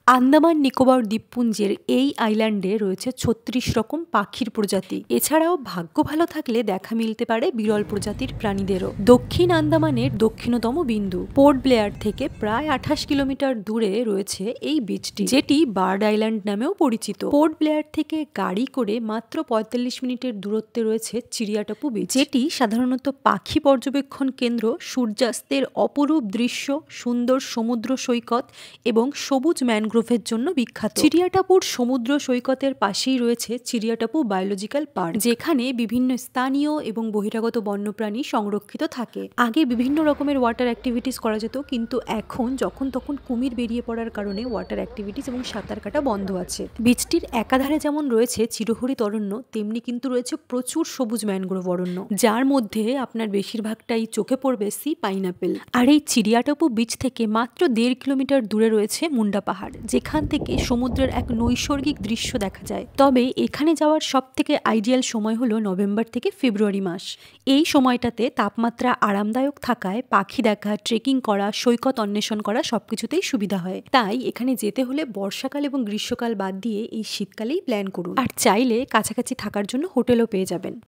আন্দামান নিকোবর দ্বীপপুঞ্জের এই আইল্যান্ডে রয়েছে ৩৬ রকম পাখির প্রজাতি। এছাড়াও ভাগ্য ভালো থাকলে দেখা মিলতে পারে বিরল প্রজাতির প্রাণীদেরও। দক্ষিণ আন্দামানের দক্ষিণতম বিন্দু পোর্ট ব্লেয়ার থেকে প্রায় ২৮ কিলোমিটার দূরে রয়েছে এই বিচটি, যেটি বার্ড আইল্যান্ড নামেও পরিচিত। পোর্ট ব্লেয়ার থেকে গাড়ি করে মাত্র ৪৫ মিনিটের দূরত্বে রয়েছে চিড়িয়াটাপু বিচ, যেটি সাধারণত পাখি পর্যবেক্ষণ কেন্দ্র, সূর্যাস্তের অপরূপ দৃশ্য, সুন্দর সমুদ্র সৈকত এবং সবুজ ম্যানগ্রোভের জন্য বিখ্যাত। চিড়িয়াটাপুর সমুদ্র সৈকতের পাশেই রয়েছে চিড়িয়াটাপু বায়োলজিক্যাল পার্ক, যেখানে বিভিন্ন স্থানীয় এবং বহিরাগত বন্যপ্রাণী সংরক্ষিত থাকে। আগে বিভিন্ন রকমের ওয়াটার অ্যাক্টিভিটিস করা যেত, কিন্তু এখন যখন তখন কুমির বেরিয়ে পড়ার কারণে ওয়াটার অ্যাক্টিভিটিস এবং সাঁতার কাটা বন্ধ আছে। বিচটির একাধারে যেমন রয়েছে চিরহরিৎ অরণ্য, তেমনি কিন্তু রয়েছে প্রচুর সবুজ ম্যানগ্রোভ অরণ্য, যার মধ্যে আপনার বেশিরভাগটাই চোখে পড়বে সি পাইনাপেল। আর এই চিড়িয়াটাপু বিচ থেকে মাত্র ১.৫ কিলোমিটার দূরে রয়েছে মুন্ডা পাহাড়, যেখান থেকে সমুদ্রের এক নৈসর্গিক দৃশ্য দেখা যায়। তবে এখানে যাওয়ার সব থেকে আইডিয়াল সময় হলো নভেম্বর থেকে ফেব্রুয়ারি মাস। এই সময়টাতে তাপমাত্রা আরামদায়ক থাকায় পাখি দেখা, ট্রেকিং করা, সৈকত অন্বেষণ করা সবকিছুতেই সুবিধা হয়। তাই এখানে যেতে হলে বর্ষাকাল এবং গ্রীষ্মকাল বাদ দিয়ে এই শীতকালেই প্ল্যান করুন। আর চাইলে কাছাকাছি থাকার জন্য হোটেলও পেয়ে যাবেন।